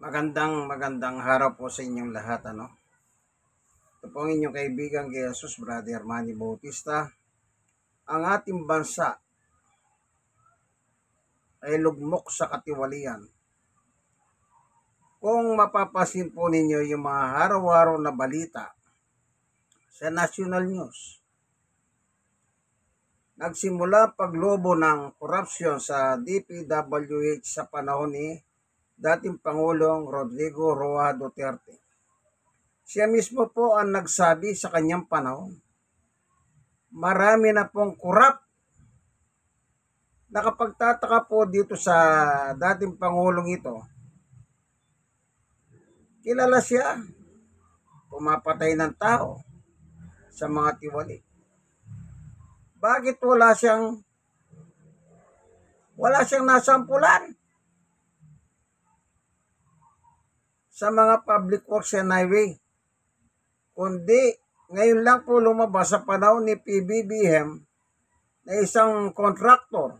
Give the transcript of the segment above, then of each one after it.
Magandang araw po sa inyong lahat. Ito po ang inyong kaibigan kay Jesus, Brother Manny Bautista. Ang ating bansa ay lugmok sa katiwalian. Kung mapapasin po ninyo yung mga araw-araw na balita sa national news, nagsimula paglobo ng korupsyon sa DPWH sa panahon ni dating Pangulong Rodrigo Roa Duterte. Siya mismo po ang nagsabi sa kanyang panahon, marami na pong korap. Nakapagtataka po dito sa dating Pangulong ito, kilala siya, pumapatay ng tao sa mga tiwali. Bakit wala siyang nasampulan sa mga public works and highway? Kundi ngayon lang po lumabas sa panahon ni PBBM na isang kontraktor.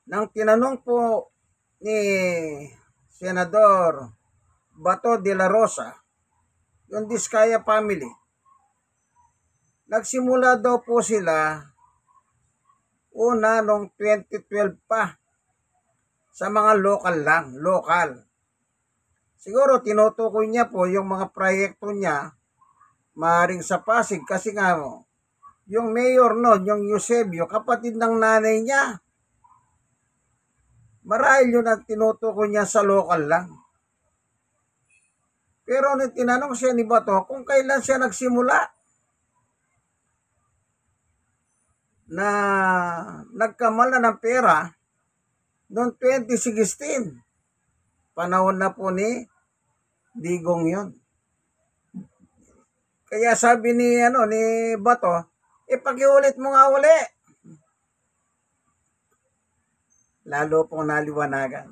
Nang tinanong po ni Senador Bato de la Rosa, yung Diskaya family, nagsimula daw po sila una noong 2012 pa sa mga lokal. Siguro tinutukoy niya po yung mga proyekto niya maaaring sa Pasig kasi nga yung mayor noon, yung Eusebio, kapatid ng nanay niya. Marahil yun ang tinutukoy niya sa lokal lang. Pero nung tinanong siya ni Bato kung kailan siya nagsimula na nagkamal na ng pera noong 2016, panahon na po ni Digong yon. Kaya sabi ni Bato, pakiulit mo nga uli. Lalo pong naliwanagan.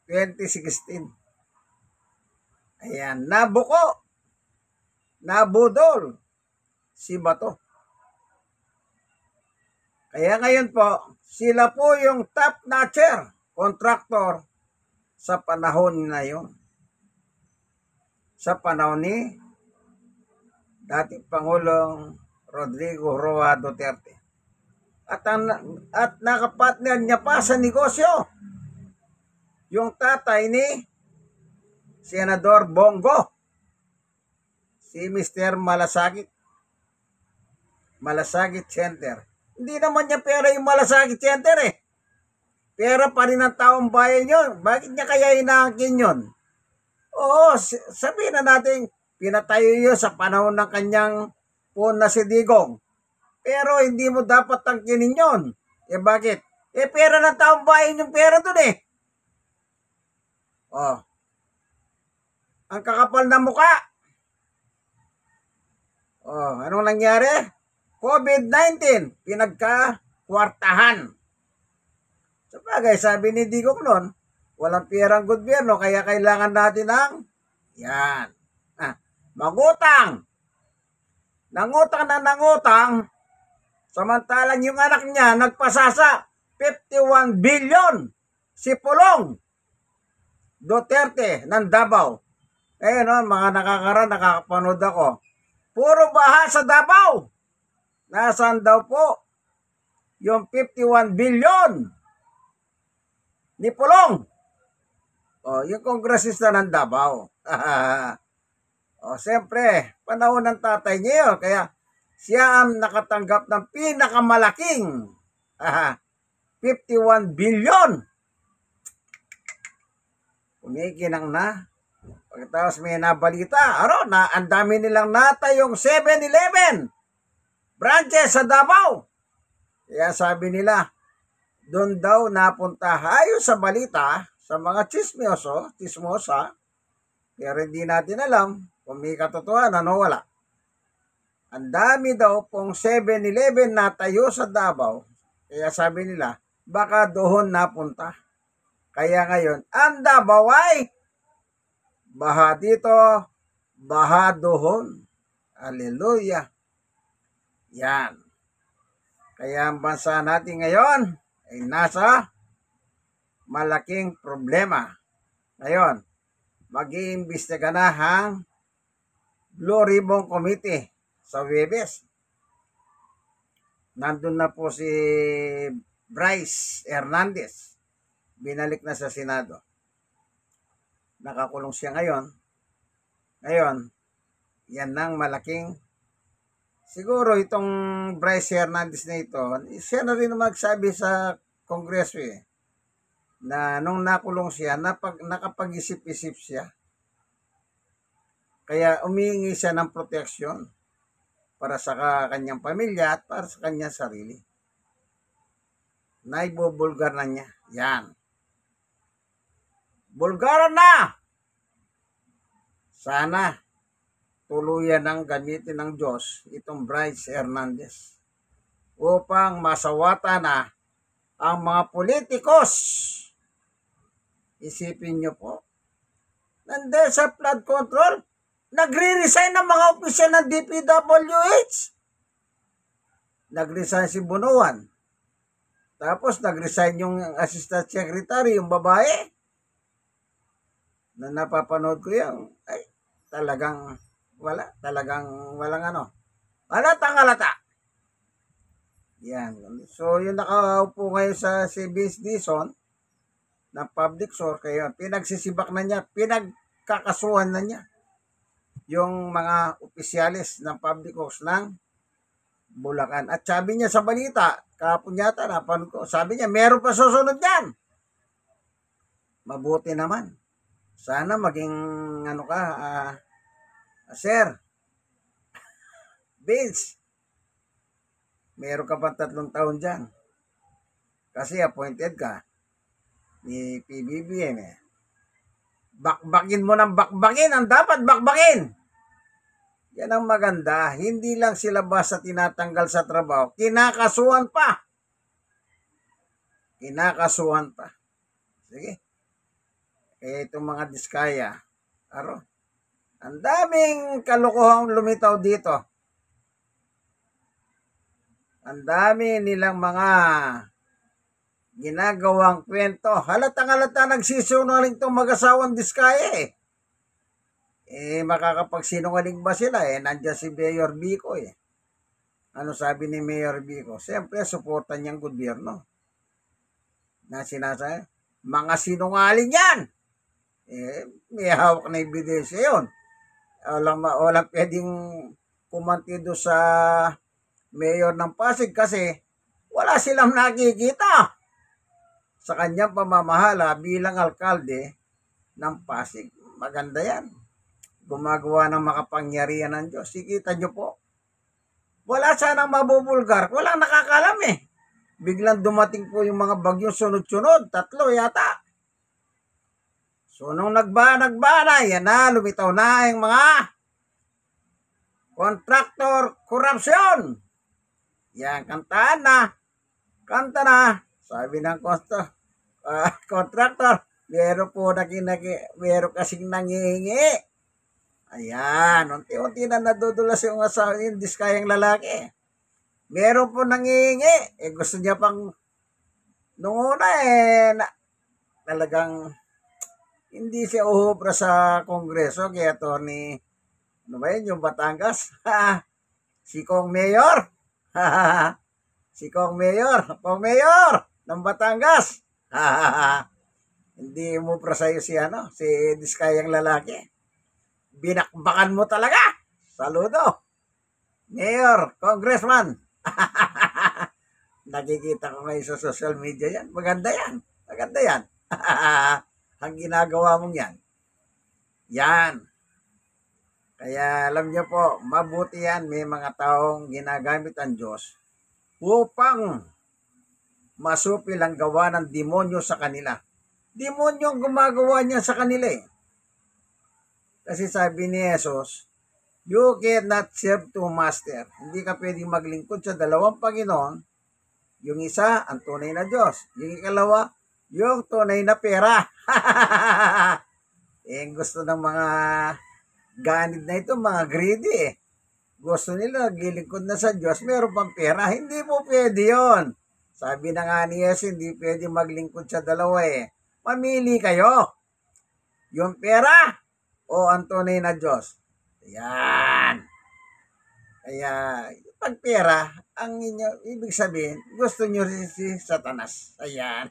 2016. Ayan, nabudol si Bato. Kaya ngayon po, sila po yung top notcher, contractor sa panahon na yun. Sa panahon ni dating Pangulong Rodrigo Roa Duterte. At nakapartner niya pa sa negosyo yung tatay ni Senador Bongo, si Mr. Malasakit Center. Hindi naman niya pera yung Malasakit Center eh. Pera pa rin ng taong bayan yun. Bakit niya kaya inaangkin yun? Oo, sabihin na natin, pinatayo yun sa panahon ng kanyang phone na si Digong. Pero hindi mo dapat tangkinin yun. Bakit? Pera ng taong bayan yung pera dun eh. Ang kakapal na muka. Anong nangyari? COVID-19, pinagka-kwartahan. Sabagay, sabi ni Digong noon, walang perang gobyerno, kaya kailangan natin ng magutang. Nangutang, samantalang yung anak niya nagpasasa 51 billion. Si Pulong Duterte ng Davao. Mga nakakapanood ako. Puro baha sa Davao. Nasaan daw po yung 51 billion ni Pulong? Yung kongresista ng Davao. Siyempre, panahon ng tatay niya yun. Kaya siya ang nakatanggap ng pinakamalaking 51 billion. Kumikinang na. Pagkatapos may nabalita, ang dami nilang natayong 7-Eleven branches sa Davao. Kaya sabi nila, doon daw napunta ayon sa balita sa mga chismosa, pero hindi natin alam kung may katotohanan o wala. Ang dami daw pong 7-Eleven natayo sa Davao. Kaya sabi nila, baka doon napunta. Kaya ngayon, ang Davao ay baha dito, baha doon. Hallelujah. Yan. Kaya ang bansa natin ngayon ay nasa malaking problema. Ngayon, mag-iimbestiga na ang Blue Ribbon Committee sa Huwebes. Nandun na po si Bryce Hernandez. Binalik na sa Senado. Nakakulong siya ngayon. Ngayon, yan ang malaking, siguro itong Bryce Hernandez na ito, siya na rin magsabi sa Kongreso na nung nakulong siya, nakapag-isip-isip siya. Kaya umihingi siya ng proteksyon para sa kanyang pamilya at para sa kanyang sarili. Naibubulgar na niya. Yan. Bulgaran na! Sana tuluyan ng gamitin ng Diyos itong Bryce Hernandez upang masawata na ang mga politikos. Isipin nyo po, nandiyan sa flood control, nagre-resign ng mga opisyal ng DPWH. Nag-resign si Bunuan. Tapos nag-resign yung assistant secretary, yung babae. Na napapanood ko yan, ay talagang walang ano. Halata. Yan. So yung nakaupo ngayon sa CBS Dizon ng public source, kaya pinagsisibak na niya, pinagkakasuhan na niya yung mga opisyalis ng public works ng Bulacan. At sabi niya sa balita, kahapon yata, napanood ko, sabi niya, meron pa susunod yan. Mabuti naman. Sana maging, Sir, Vince, meron ka pang 3 taon dyan. Kasi appointed ka ni PBBM Bakbakin mo ng bakbakin ang dapat bakbakin. Yan ang maganda. Hindi lang sila basta tinatanggal sa trabaho. Kinakasuhan pa. Sige. Itong mga diskaya. Ang daming kalokohang lumitaw dito. Ang dami nilang mga ginagawang kwento. Halatang-halata nagsisungaling itong mag-asawang diskaya makakapagsinungaling ba sila nandiyan si Mayor Vico Ano sabi ni Mayor Vico? Siyempre, suportan niyang gobyerno. Na sinasabi, mga sinungaling yan! May hawak na ebidensya yun. Walang pwedeng pumantido sa mayor ng Pasig kasi wala silang nakikita sa kanyang pamamahala bilang alkalde ng Pasig. Maganda yan. Gumagawa ng makapangyarihan ng Diyos. Sikita nyo po. Wala sanang mabubulgar. Walang nakakalam Biglang dumating po yung mga bagyong sunod-sunod. 3 yata. So, nung nagbana, yan na, lumitaw na yung mga contractor corruption. Yan, kanta na. Sabi ng contractor, meron kasing nangihingi. Ayan, unti-unti na nadudulas yung asawa yung diskayang lalaki. Meron po nangihingi. Gusto niya pang, nung una talagang, hindi siya uhubra sa Kongreso kay Attorney, yung Batangas? Si Kong Mayor. Si Kong Mayor ng Batangas. Hindi umubra sa'yo si diskayang lalaki. Binakbakan mo talaga. Saludo. Mayor, Congressman. Nakikita ko ngayon sa social media yan. Maganda yan. Ang ginagawa mong yan. Yan. Kaya alam niyo po, mabuti yan. May mga taong ginagamit ang Diyos upang masupil ang gawa ng demonyo sa kanila. Demonyo ang gumagawa niya sa kanila Kasi sabi ni Jesus, you cannot serve two master. Hindi ka pwedeng maglingkod sa 2 Panginoon. Yung isa, ang tunay na Diyos. Yung ikalawa, yung tunay na pera. Gusto ng mga ganid na ito, mga greedy Gusto nila, naglilingkod na sa Diyos, meron pang pera. Hindi po pwede yun. Sabi na nga ni Jesus, hindi pwede maglingkod sa dalawa mamili kayo. Yung pera o ang tunay na Diyos. Yan. Kaya, pag pera, ang inyo, ibig sabihin, gusto nyo rin si Satanas. Ayan.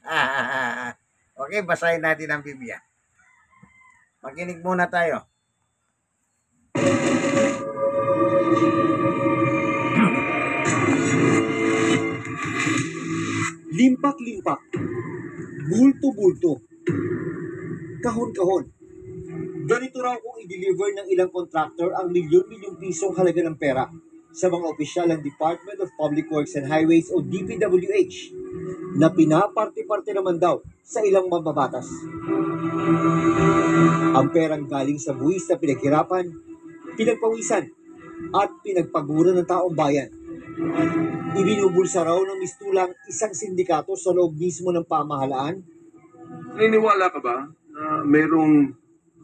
Okay, basahin natin ang Biblia. Makinig muna tayo. Limpak-limpak, bulto-bulto, kahon-kahon. Ganito raw kung i-deliver ng ilang contractor ang milyon-milyong pisong halaga ng pera sa mga opisyal ng Department of Public Works and Highways o DPWH na pinaparte-parte naman daw sa ilang mambabatas. Ang perang galing sa buwis na pinaghirapan, pinagpawisan at pinagpagura ng taong bayan. Ibinubulsa raw ng mistulang isang sindikato sa loob mismo ng pamahalaan. Naniniwala ka ba na mayroong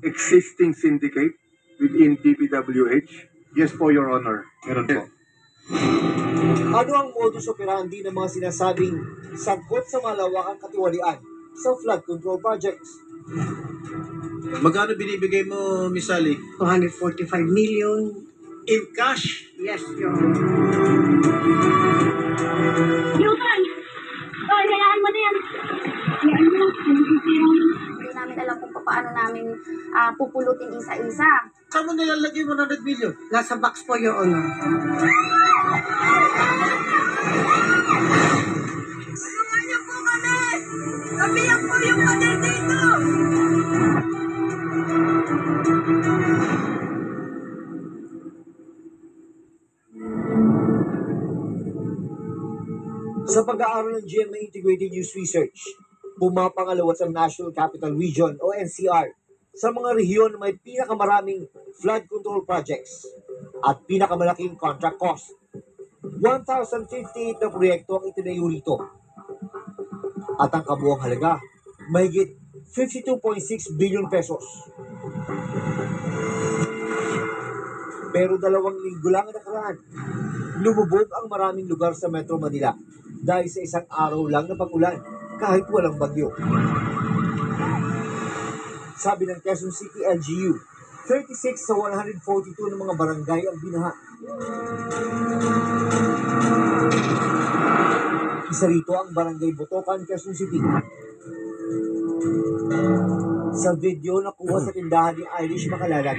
existing syndicate within DPWH? Yes po, Your Honor. Meron po. Ano ang modus operandi ng mga sinasabing sangkot sa malawakang katiwalian sa flood control projects? Magkano binibigay mo, Miss Sally? 245 million. In cash? Yes, Your Honor. Yukan! Oh, hayaan mo na yan. Hayaan mo lang. Hindi namin alam kung paano namin pupulutin isa-isa. Saan mo nilalagay 100 million? Nasa box po, Your Honor. Tulungan niyo po kami! Kabiyak po yung pader dito! Sa pag-aaral ng GMA Integrated News Research, pumapangalawat sa National Capital Region o NCR sa mga rehiyon na may pinakamaraming flood control projects at pinakamalaking contract cost. 1,058 na proyekto ang itinayo rito. At ang kabuang halaga, mahigit 52.6 billion pesos. Pero 2 linggo lang ang nakaraan, lumubog ang maraming lugar sa Metro Manila dahil sa isang araw lang na pag-ulan kahit walang bagyo. Sabi ng Quezon City LGU, 36 sa 142 ng mga barangay ang binaha. Isa rito ang Barangay Botocan, Quezon City. Sa video na kuha sa tindahan ni Irish Makalalag,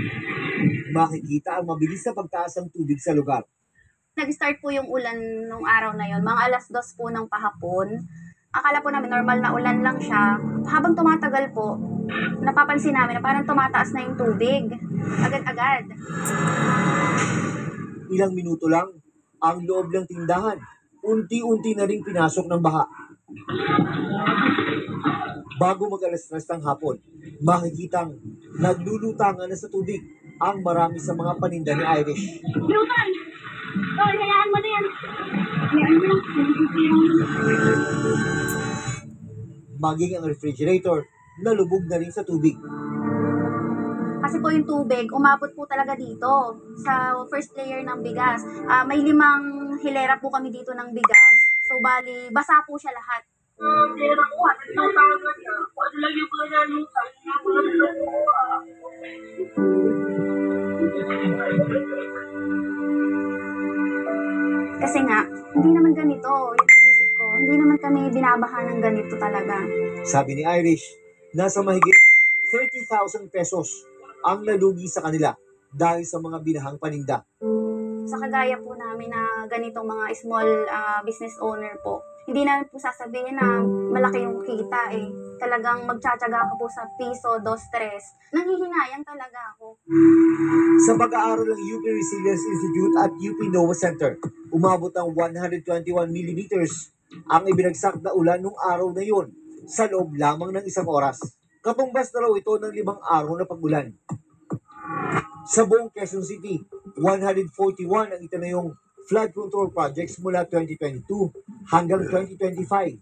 makikita ang mabilis na pagtaas ng tubig sa lugar. Nag-start po yung ulan nung araw na yon, mga 2:00 po ng pahapon. Akala po namin normal na ulan lang siya. Habang tumatagal po, napapansin namin na parang tumataas na yung tubig. Agad-agad. Ilang minuto lang, ang loob ng tindahan, unti-unti na ring pinasok ng baha. Bago mag-alas-tres ng hapon, makikitang naglulutangan na sa tubig ang marami sa mga paninda ni Irish. Yukan! Oh, hayaan mo na yan. Hayaan mo lang. Maging ang refrigerator, nalubog na rin sa tubig. Kasi po yung tubig, umabot po talaga dito sa first layer ng bigas. May 5 hilera po kami dito ng bigas. So, bali, basa po siya lahat. Pera ko, at isang taon na niya. Ano lang yung mga nalutan? Ako lang lang po. Kasi nga, hindi naman ganito. Yung isip ko, hindi naman kami binabaha ng ganito talaga. Sabi ni Irish, nasa mahigit 30,000 pesos ang nalugi sa kanila dahil sa mga binahang paninda. Sa kagaya po namin na ganitong mga small business owner po, hindi namin po sasabihin na malaki yung kita eh. Talagang magtsatsaga ako po sa piso, 2, 3. Nanghihinayang talaga ako. Sa pag-aaral ng UP Resilience Institute at UP NOAA Center, umabot ng 121 millimeters ang ibinagsak na ulan nung araw na yun sa loob lamang ng 1 oras. Katumbas na raw ito ng 5 araw na pag-ulan. Sa buong Quezon City, 141 ang itinayong flood control projects mula 2022 hanggang 2025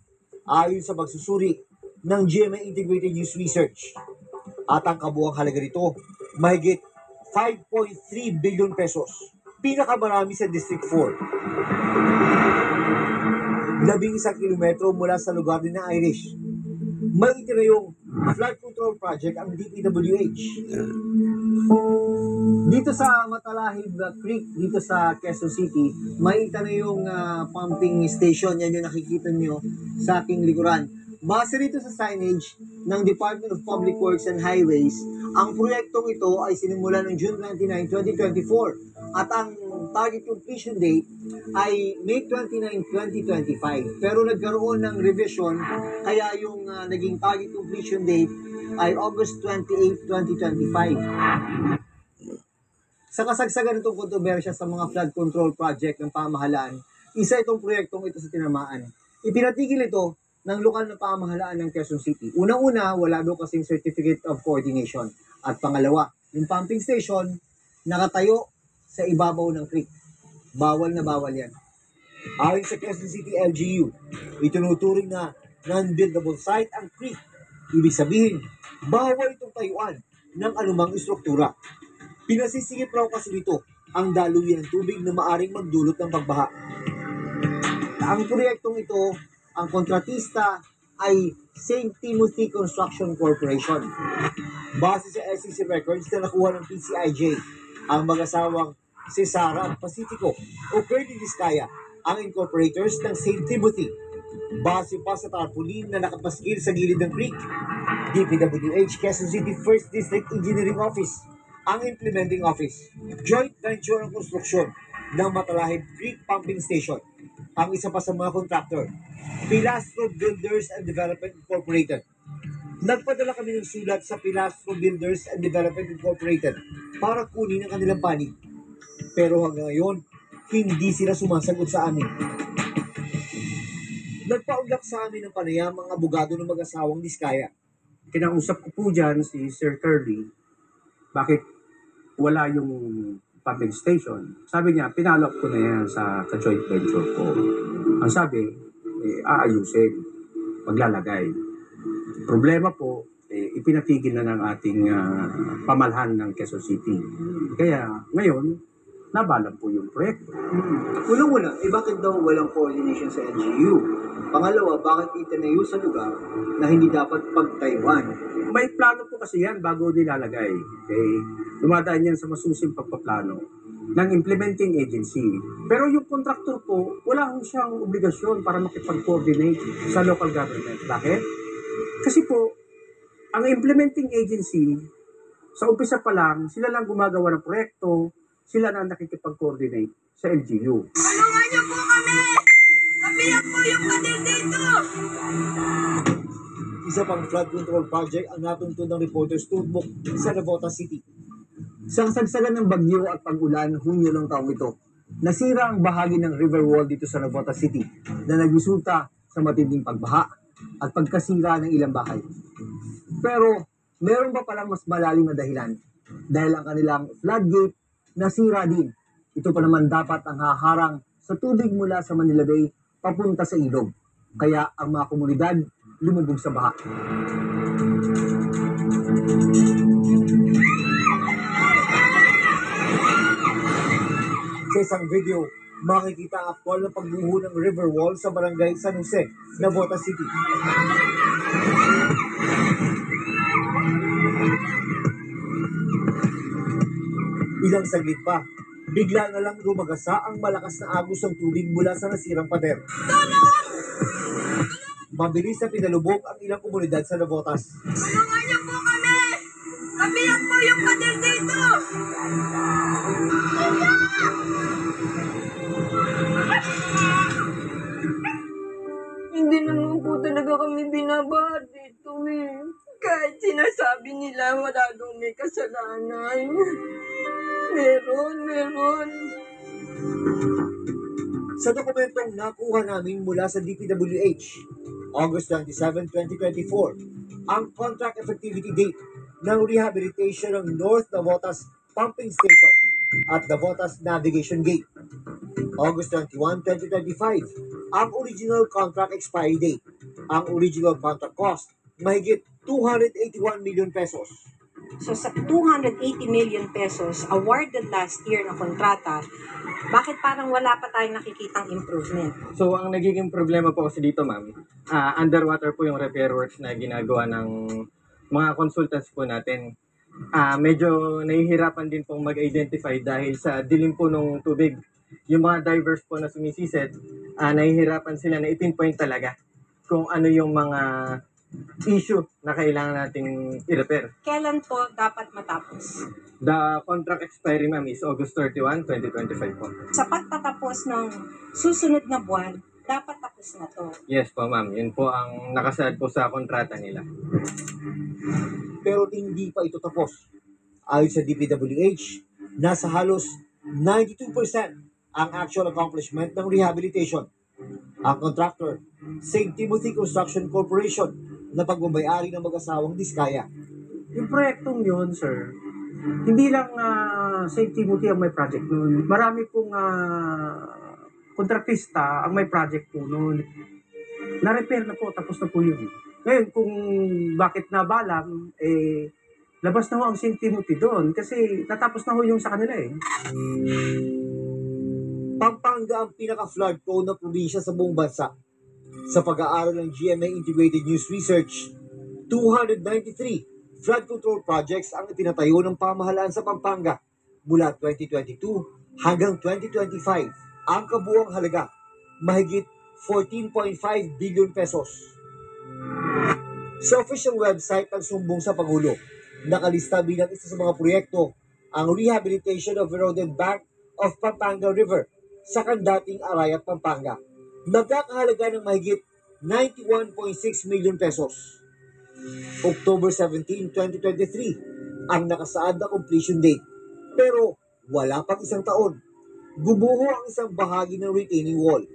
ayon sa pagsusuri ng GMA Integrated News Research. At ang kabuang halaga nito, mahigit 5.3 billion pesos. Pinakamarami sa District 4. 11 kilometro mula sa lugar din ng Irish. May itinayong flood control project ang DPWH. Dito sa Matalahib Creek, dito sa Quezon City, makita na yung pumping station. Yan yung nakikita nyo sa aking likuran. Base rito sa signage ng Department of Public Works and Highways, ang proyektong ito ay sinimula noong June 29, 2024 at ang target completion date ay May 29, 2025. Pero nagkaroon ng revision kaya yung naging target completion date ay August 28, 2025. Sa kasagsagan itong kontrobersya sa mga flood control project ng pamahalaan, isa itong proyektong ito sa tinamaan. Ipinatigil ito ng lokal na pamahalaan ng Quezon City. Unang-una, wala daw kasing Certificate of Coordination. At pangalawa, yung pumping station nakatayo sa ibabaw ng creek. Bawal na bawal yan. Ayon sa Quezon City LGU, itinuturing na non-buildable site ang creek. Ibig sabihin, bawal itong tayuan ng anumang istruktura. Pinasisigit raw kasi nito ang daluyan ng tubig na maaring magdulot ng pagbaha. Ang proyektong ito, ang kontratista ay St. Timothy Construction Corporation. Base sa SEC records na nakuha ng PCIJ, ang mag-asawang si Sara Pacifico o Curly Vizcaya ang incorporators ng St. Timothy. Base pa sa tarpaulin na nakapaskil sa gilid ng creek, DPWH Quezon City 1st District Engineering Office ang implementing office. Joint venture ang konstruksyon ng Matalahib Creek Pumping Station. Ang isa pa sa mga kontraktor, Pilastro Builders and Development Incorporated. Nagpadala kami ng sulat sa Pilastro Builders and Development Incorporated para kunin ang kanilang panig. Pero hanggang ngayon, hindi sila sumasagot sa amin. Nagpaunlak sa amin ng panayam ang abogado ng mag-asawang Vizcaya. Kinausap ko po dyan si Sir Curly, bakit wala yung pumping station. Sabi niya, pinalok ko na yan sa joint venture ko. Ang sabi, aayusin, maglalagay. Problema po, ipinatigil na ng ating pamahalaan ng Quezon City. Kaya ngayon, nabalan po yung proyekto. Unang-una, bakit daw walang coordination sa LGU? Pangalawa, bakit itinayo sa lugar na hindi dapat pagtayuan? May plano po kasi yan bago nilalagay. Okay? Dumadaan yan sa masusing pagpaplano ng implementing agency. Pero yung contractor po, wala hong siyang obligasyon para makipag-coordinate sa local government. Bakit? Kasi po, ang implementing agency, sa umpisa pa lang, sila lang gumagawa ng proyekto, sila na nakikipag-coordinate sa LGU. Tulungan niyo po kami! Nabiyak po yung pader dito! Isa pang flood control project ang natuntun ng Reporters Toolbook sa Navotas City. Sa kasagsagan ng bagyo at pag-ulan, Hunyo ng taong ito, nasira ang bahagi ng river wall dito sa Navotas City na nagresulta sa matinding pagbaha at pagkasira ng ilang bahay. Pero meron pa palang mas malalim na dahilan dahil ang kanilang floodgate nasira din. Ito pa naman dapat ang haharang sa tubig mula sa Manila Bay papunta sa ilog. Kaya ang mga komunidad lumubog sa baha. Sa isang video, makikita ang aktwal na pagbuho ng river wall sa barangay San Jose, Navotas City. Ilang saglit pa, bigla na lang rumagasa ang malakas na agos ng tubig mula sa nasirang pader. Mabilis na pinalubog ang ilang komunidad sa Navotas. Tulungan niyo po kami! Nabiyak po yung pader dito! Hindi naman po talaga kami binabaha dito eh. Kahit sinasabi nila wala daw may kasalanan. Meron. Sa dokumentong nakuha namin mula sa DPWH, August 27, 2024, ang contract effectivity date ng rehabilitation ng North Navotas Pumping Station at Navotas Navigation Gate. August 21, 2025, ang original contract expiry date. Ang original contract cost, mahigit 281 million pesos. So sa 280 million pesos awarded last year na kontrata, bakit parang wala pa tayong nakikitang improvement? So ang nagiging problema po kasi dito ma'am, underwater po yung repair works na ginagawa ng mga consultants po natin, medyo nahihirapan din pong mag-identify dahil sa dilim po ng tubig. Yung mga divers po na sumisisid, nahihirapan sila na i-pinpoint talaga kung ano yung mga issue na kailangan nating i-repair. Kailan po dapat matapos? The contract expiry, ma'am, is August 31, 2025 po. Sa pagtatapos ng susunod na buwan, dapat tapos na to. Yes po, ma'am. Yun po ang nakasaad po sa kontrata nila. Pero hindi pa ito tapos. Ayon sa DPWH, nasa halos 92% ang actual accomplishment ng rehabilitation. Ang contractor, St. Timothy Construction Corporation, na pagmamayari ng mag-asawang Diskaya. Yung proyektong yun, sir, hindi lang St. Timothy ang may project nun. Marami pong kontratista ang may project po nun. Na-repair na po, tapos na po yun. Ngayon, kung bakit nabalam, labas na ho ang St. Timothy doon kasi natapos na ho yung sa kanila eh. Pampanga ang pinaka-flood prone na probinsya sa buong bansa. Sa pag-aaral ng GMA Integrated News Research, 293 flood control projects ang itinatayo ng pamahalaan sa Pampanga mula 2022 hanggang 2025. Ang kabuuang halaga, mahigit 14.5 billion pesos. Sa official website ng Sumbong sa Pangulo, nakalista bilang isa sa mga proyekto ang rehabilitation of eroded bank of Pampanga River sa kandating Arayat, Pampanga. Nagkakahalaga ng mahigit 91.6 million pesos. October 17, 2023 ang nakasaad na completion date. Pero wala pang isang taon. Gumuho ang isang bahagi ng retaining wall.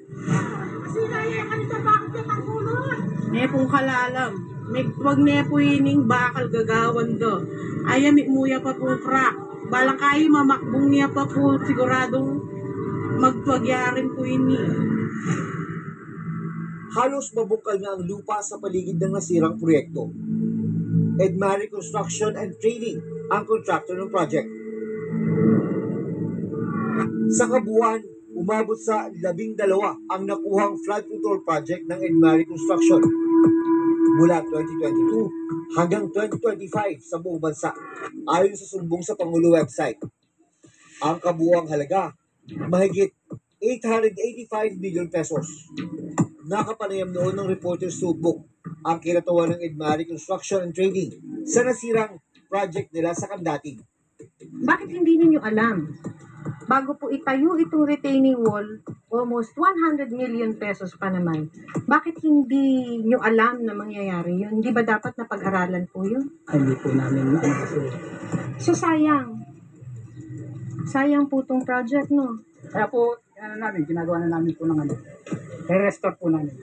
Nepong kalalam, wag nepo ining bakal gagawan do. Ayam muya pa po crack. Balang kayo mamakbong niya pa po siguradong magtuagyarin po ini. Halos mabukal na ang lupa sa paligid ng nasirang proyekto. Edmari Construction and Trading ang contractor ng project. Sa kabuuan, umabot sa 12 ang nakuhang flood control project ng Edmari Construction mula 2022 hanggang 2025 sa buong bansa, ayon sa Sumbong sa Pangulo website. Ang kabuuang halaga, mahigit 885 million pesos. Nakapanayam noon ng Reporter's Notebook ang kinatawa ng Edmari Construction and Trading sa nasirang project nila sa Kandating. Bakit hindi ninyo alam? Bago po itayo itong retaining wall, almost 100 million pesos pa naman. Bakit hindi nyo alam na mangyayari yun? Hindi ba dapat na pag-aralan po yun? Hindi po namin kasi. So sayang. Sayang po itong project, no? Kaya po, ginagawa na namin po ng i-restore po namin.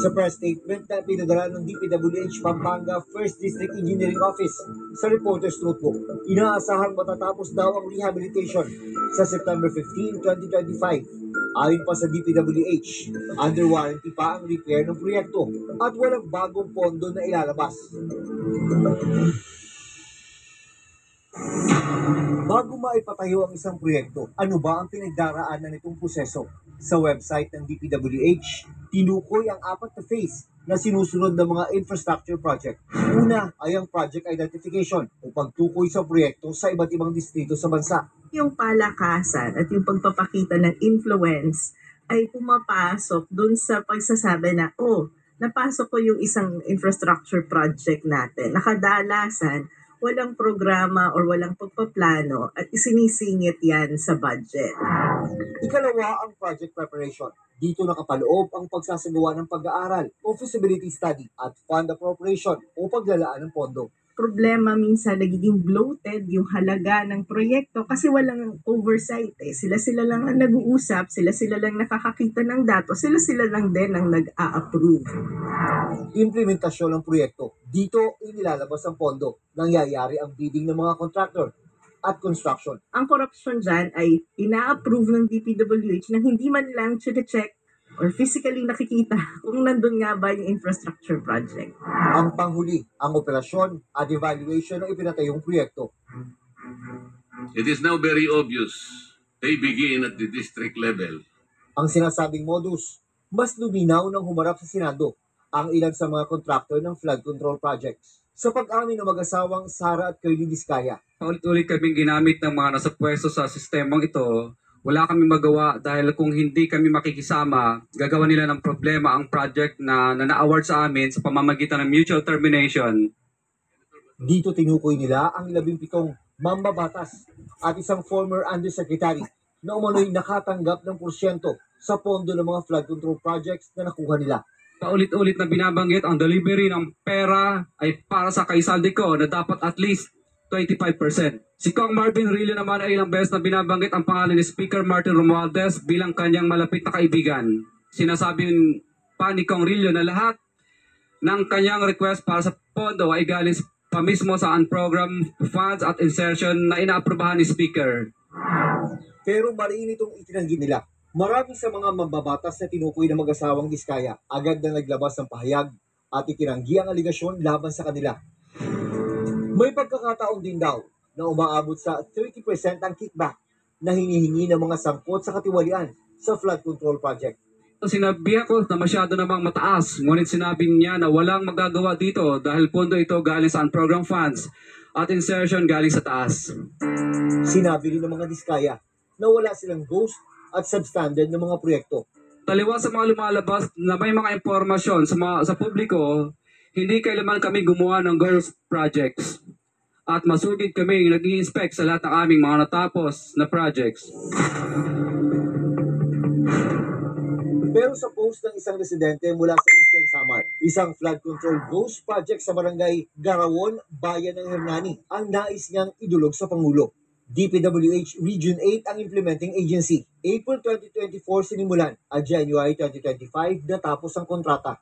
Sa press statement na pinadala ng DPWH Pampanga 1st District Engineering Office sa Reporter's Notebook, inaasahang matatapos daw ang rehabilitation sa September 15, 2025. Ayon pa sa DPWH, under warranty pa ang repair ng proyekto at walang bagong pondo na ilalabas. Bago maipatayo ang isang proyekto, ano ba ang pinagdaraanan nitong proseso? Sa website ng DPWH, tinukoy ang 4 na phase na sinusunod ng mga infrastructure project. Una ay ang project identification o pagtukoy sa proyekto sa iba't ibang distrito sa bansa. Yung palakasan at yung pagpapakita ng influence ay pumapasok dun sa pagsasabi na, napasok ko yung isang infrastructure project natin. Nakadalasan, walang programa or walang pagpaplano at isinisingit yan sa budget. Ikalawa ang project preparation. Dito nakapaloob ang pagsasagawa ng pag-aaral o feasibility study at fund appropriation o paglalaan ng pondo. Problema minsan nagiging bloated yung halaga ng proyekto kasi walang oversight eh. Sila lang ang nag-uusap, sila lang nakakakita ng datos, sila lang din ang nag-a-approve. Implementasyon ng proyekto. Dito inilalabas ang pondo. Nangyayari ang bidding ng mga contractor at construction. Ang korupsyon dyan ay ina-approve ng DPWH na hindi man lang check or physically nakikita kung nandun nga ba yung infrastructure project. Ang panghuli, ang operasyon at evaluation ng ipinatayong proyekto. It is now very obvious they begin at the district level. Ang sinasabing modus, mas luminaw nang humarap sa Senado ang ilan sa mga kontraktor ng flood control projects. Sa pag-amin ng mag-asawang Sara at Curly Vizcaya, Ulit-ulit kaming ginamit ng mga nasa pwesto sa sistemang ito. Wala kami magawa dahil kung hindi kami makikisama, gagawa nila ng problema ang project na na-award sa amin sa pamamagitan ng mutual termination. dito tinukoy nila ang 17 mambabatas at isang former undersecretary na umano'y nakatanggap ng porsyento sa pondo ng mga flood control projects na nakuha nila. Paulit-ulit na binabanggit ang delivery ng pera ay para sa kaisaldi ko na dapat at least 25%. Si Kong Marvin Rillo naman ay ilang beses na binabanggit ang pangalan ni Speaker Martin Romualdez bilang kanyang malapit na kaibigan. Sinasabi pa ni Kong Rillo na lahat ng kanyang request para sa pondo ay galing pa mismo sa unprogrammed funds at insertion na inaaprubahan ni Speaker. Pero mariin itong itinanggi nila. Marami sa mga mambabatas na tinukoy ng mag-asawang Vizcaya agad na naglabas ng pahayag at itinanggi ang aligasyon laban sa kanila. May pagkakataon din daw na umaabot sa 30% ang kickback na hinihingi ng mga sangkot sa katiwalian sa flood control project. Sinabi ko na masyado namang mataas, ngunit sinabi niya na walang magagawa dito dahil pondo ito galing sa unprogrammed funds at insertion galing sa taas. Sinabi rin ng mga Vizcaya na wala silang ghost at substandard ng mga proyekto. Taliwas sa mga lumalabas na may mga impormasyon sa publiko, hindi kailanman kami gumawa ng ghost projects. At masugid kami nag-i-inspect sa lahat ng aming mga natapos na projects. Pero sa post ng isang residente mula sa Eastern Samar, isang flood control ghost project sa barangay Garawon, Bayan ng Hernani, ang nais niyang idulog sa Pangulo. DPWH Region 8 ang implementing agency. April 2024 sinimulan at January 2025 natapos ang kontrata.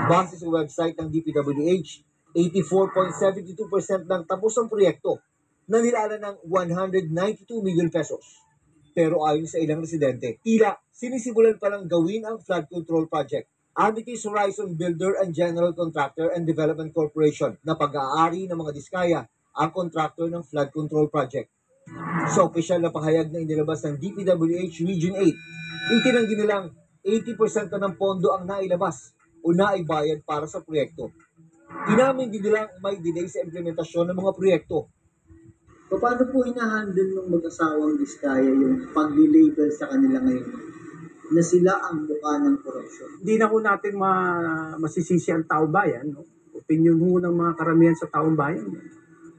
Base sa website ng DPWH, 84.72% ng tapos ang proyekto na nilalaan ng 192 million pesos. Pero ayon sa ilang residente, tila sinisimulan pa lang gawin ang flood control project. Amities Horizon Builder and General Contractor and Development Corporation na pag-aari ng mga Vizcaya ang kontraktor ng flood control project. Sa opisyal na pahayag na inilabas ng DPWH Region 8, itinanggi nilang 80% na ng pondo ang nailabas o naibayad para sa proyekto. Inamin din nilang may delay sa implementasyon ng mga proyekto. Paano po hinahandle ng mag-asawang Vizcaya yung pag-label sa kanila ngayon na sila ang mukha ng korupsyon? Hindi na ho natin masisisi ang tao bayan. No? Opinion ho ng mga karamihan sa taong bayan.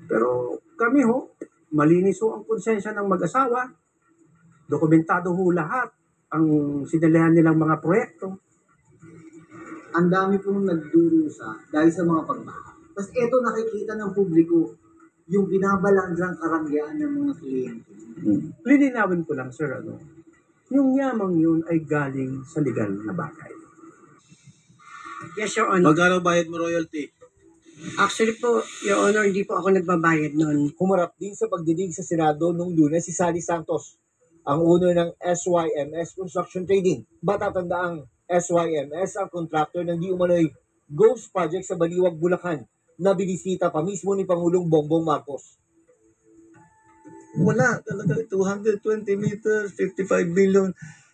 Pero kami ho, malinis ho ang konsensya ng mag-asawa. Dokumentado ho lahat ang sinalihan nilang mga proyekto. Ang dami pong nagdurusa dahil sa mga pagbaha. Tapos eto nakikita ng publiko yung binabalandrang karangyaan ng mga kliyente. Lilinawin ko lang, sir, yung yamang yun ay galing sa legal na bagay. Yes, Your Honor. Magkano bayad mo royalty? Actually po, Your Honor, hindi po ako nagbabayad nun. Humarap din sa pagdidig sa Senado noong Lunes si Sally Santos, ang owner ng SYMS Construction Trading. Matatanda ang SYMS ang kontraktor ng di umano'y ghost project sa Baliwag, Bulacan na binisita pa mismo ni Pangulong Bongbong Marcos. Wala talaga, 220 meters, 55 billion,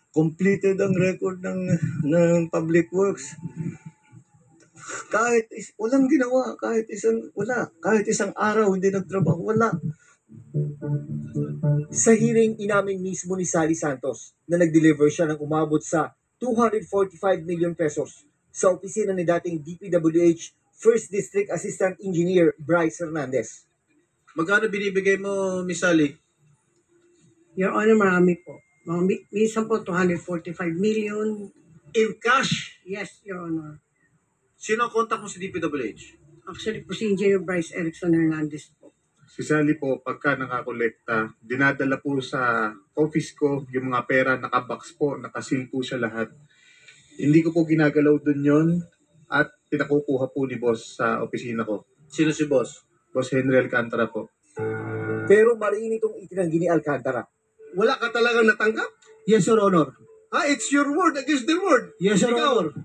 completed ang record ng Public Works. Walang ginawa, kahit isang araw hindi nagtrabaho, wala. Sa hearing, inamin mismo ni Sally Santos na nag-deliver siya ng umabot sa 245 million pesos sa opisina ni dating DPWH First District Assistant Engineer Bryce Hernandez. Magkano binibigay mo, Miss Sally? Your Honor, marami po. Minsan po, 245 million. In cash? Yes, Your Honor. Sino ang contact mo sa DPWH? Actually po, si Engineer Bryce Erickson Hernandez po. Si Sally po, pagka nakakolekta, dinadala po sa office ko yung mga pera, nakabox po, nakasil po siya lahat. Hindi ko po ginagalaw dun yon at pinakukuha po ni boss sa opisina ko. Sino si boss? Boss Henry Alcantara po. Pero mariin itong itinanggi ni Alcantara. Wala ka talagang natanggap? Yes, Your Honor. It's your word against their word. Yes, Your Honor.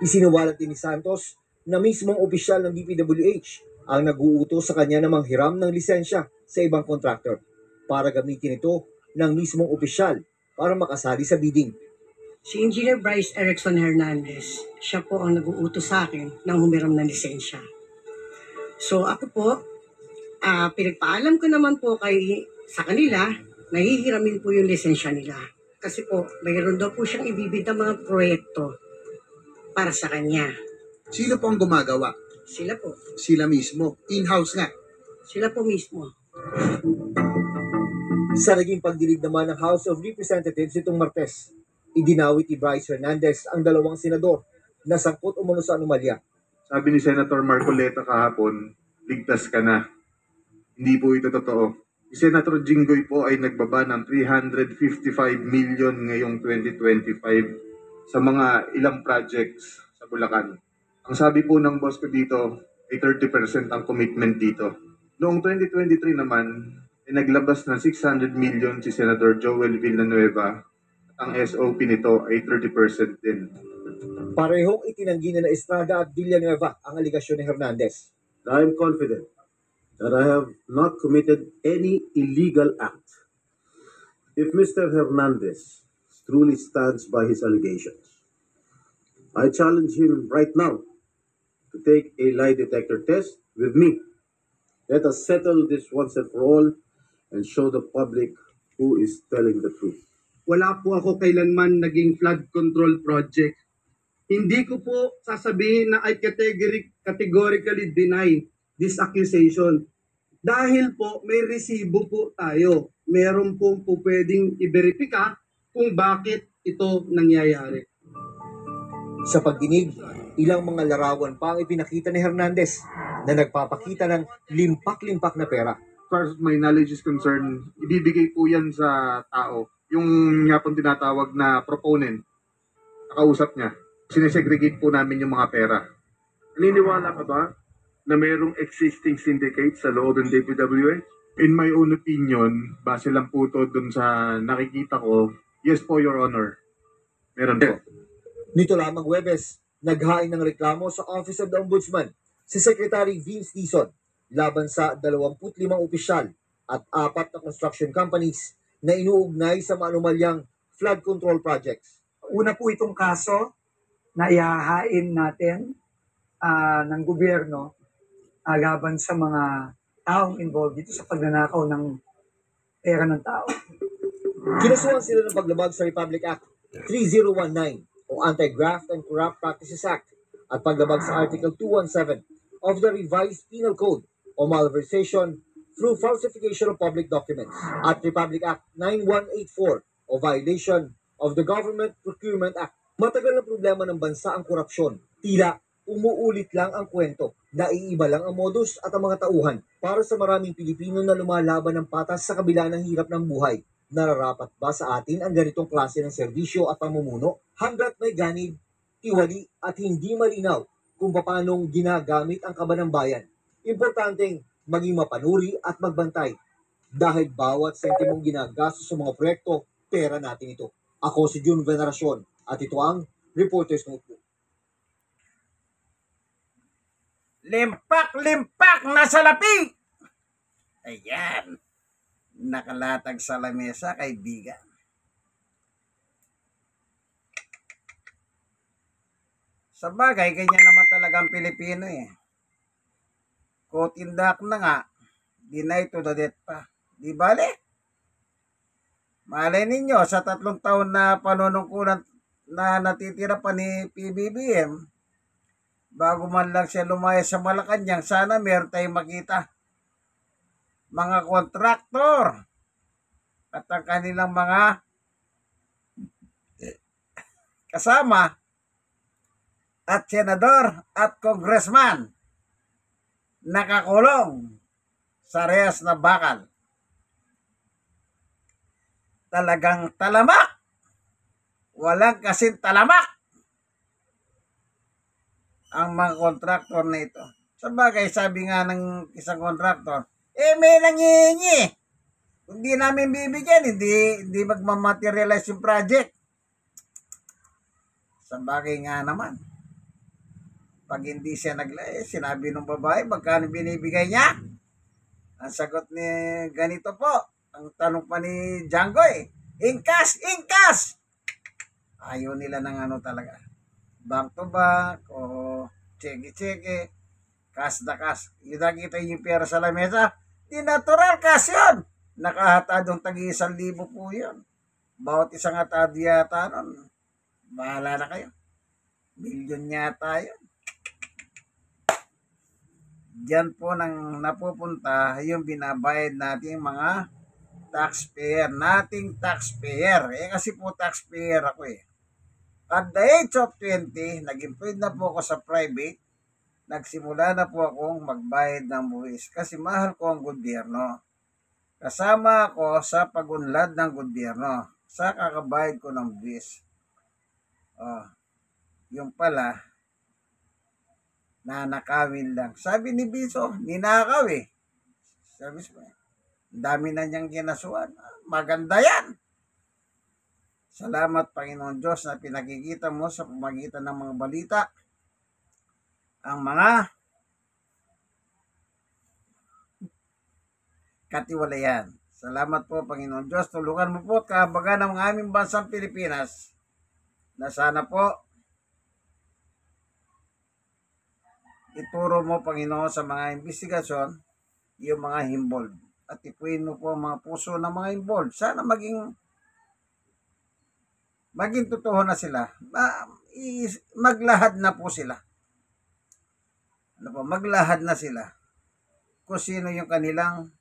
Isinawalat din ni Santos na mismong opisyal ng DPWH ang nag-uutos sa kanya na manghiram ng lisensya sa ibang contractor para gamitin ito ng mismong opisyal para makasali sa bidding. Si Engineer Bryce Erickson Hernandez, siya po ang nag-uutos sa akin ng humiram ng lisensya. So ako po, pinagpaalam ko naman po sa kanila, nahihiramin po yung lisensya nila. Kasi po, mayroon daw po siyang ibibid ng mga proyekto para sa kanya. Sino po ang gumagawa? Sila po. Sila mismo. In-house nga. Sila po mismo. Sa naging pagdinig naman ng House of Representatives itong Martes, idinawit ni Bryce Hernandez ang dalawang senador na sangkot umano sa anomalya. Sabi ni Senator Marcoleta kahapon, ligtas ka na. Hindi po ito totoo. Si Senator Jinggoy po ay nagbaba ng 355 million ngayong 2025 sa mga ilang projects sa Bulacan. Ang sabi po ng boss ko dito ay 30% ang commitment dito. Noong 2023 naman, ay naglabas ng 600 million si Senator Joel Villanueva at ang SOP nito ay 30% din. Parehong itinanggi na Estrada at Villanueva ang aligasyon ni Hernandez. I am confident that I have not committed any illegal act. If Mr. Hernandez truly stands by his allegations, I challenge him right now to take a lie detector test with me. Let us settle this once and for all and show the public who is telling the truth. Wala po ako kailanman naging flood control project. Hindi ko po sasabihin na I categorically deny this accusation. Dahil po may resibo po tayo. Meron po pwedeng i-verifika kung bakit ito nangyayari. Sa pagdinig, ilang mga larawan pa ang ipinakita ni Hernandez na nagpapakita ng limpak-limpak na pera. As far as my knowledge is concerned, ibibigay po yan sa tao. Yung nga pong tinatawag na proponent, nakausap niya. Sinesegregate po namin yung mga pera. Naniniwala ka ba na mayroong existing syndicate sa loob ng DPWH? In my own opinion, base lang po to dun sa nakikita ko, yes po, Your Honor. Meron po. Nito lamang Huwebes, naghain ng reklamo sa Office of the Ombudsman si Secretary Vince Dizon laban sa 25 opisyal at 4 na construction companies na inuugnay sa maanumalyang flood control projects. Una po itong kaso na ihahain natin ng gobyerno laban sa mga taong involved dito sa pagnanakaw ng pera ng tao. Kinasuhan sila ng paglabag sa Republic Act 3019 o Anti-Graft and Corrupt Practices Act at paglabag sa Article 217 of the Revised Penal Code o malversation through falsification of public documents at Republic Act 9184 o violation of the Government Procurement Act. Matagal na problema ng bansa ang korupsyon. Tila umuulit lang ang kwento. Naiiba lang ang modus at ang mga tauhan para sa maraming Pilipino na lumalaban ng patas sa kabila ng hirap ng buhay. Nararapat ba sa atin ang ganitong klase ng serbisyo at pamumuno? Hanggat may ganid, tiwali at hindi malinaw kung paanong ginagamit ang kaba ng bayan. Importanteng maging mapanuri at magbantay dahil bawat sentimong ginagastos sa mga proyekto, pera natin ito. Ako si June Veneracion at ito ang Reporter's Notebook. Limpak-limpak na salapi! Ayan. Nakalatag sa lamesa, kaibigan. Sa bagay, ganyan naman talagang Pilipino eh. Kotindak na nga, deny to the death pa. Di bale? Malay ninyo, sa 3 taon na panunungkulan na natitira pa ni PBBM, bago man lang siya lumaya sa Malacanang, sana meron tayong makita. Mga kontraktor at ang kanilang mga kasama at senador at congressman nakakulong sa rehas na bakal. Talagang talamak. Walang kasing talamak ang mga kontraktor na ito. Sa bagay, sabi nga ng isang kontraktor, may nangihingi. Kung di namin bibigyan, hindi magmamaterialize yung project. Sa bagay nga naman. Pag hindi siya sinabi ng babae, magkano binibigay niya? Ang sagot ni ganito po. Ang tanong pa ni Django in cash, in cash! Ayaw nila ng ano talaga. Bank to bank o cheque-cheque, cash na cash. Yung nakita yung pera sa lamesa, di natural cash yun. Nakahatadong tagi 1,000 po yun. Bawat isang hatado yata nun. Bahala na kayo. Milyon yata yun. Diyan po nang napupunta yung binabayad nating mga taxpayer. Nating taxpayer. Kasi po taxpayer ako eh. At the age of 20, nag-employed na po ako sa private. Nagsimula na po akong magbayad ng buwis kasi mahal ko ang gobyerno. Kasama ako sa pagunlad ng gobyerno sa kakabayad ko ng buwis. Yung pala, nanakawin lang. Sabi ni Biso, ninakaw eh. Sabi ko, dami na niyang kinasuan. Maganda yan. Salamat Panginoon Diyos na pinakikita mo sa pamagitan ng mga balita ang mga katiwalayan. Salamat po Panginoon Diyos. Tulungan mo po at kahabagan ng aming bansang Pilipinas na sana po ituro mo Panginoon sa mga investigasyon yung mga involved. At ipuin mo po ang mga puso ng mga involved. Sana maging totoo na sila. Maglahad na po sila. Maglahad na sila. Kung sino yung kanilang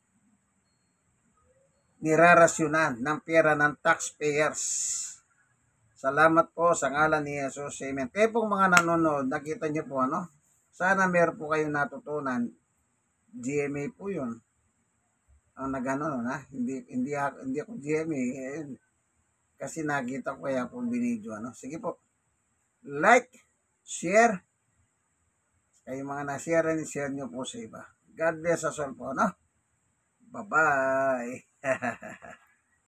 nirarasyonan ng pera ng taxpayers. Salamat po sa ngalan ni Jesus. Amen. Kaya pong mga nanonood, nakita niyo po sana meron po kayong natutunan. GMA po yun. Ang nagano hindi ako GMA. Kasi nakita ko kaya po binidyo. Sige po. Like, share. Kayo mga na-share share nyo po sa iba. God bless us all po. Bye-bye.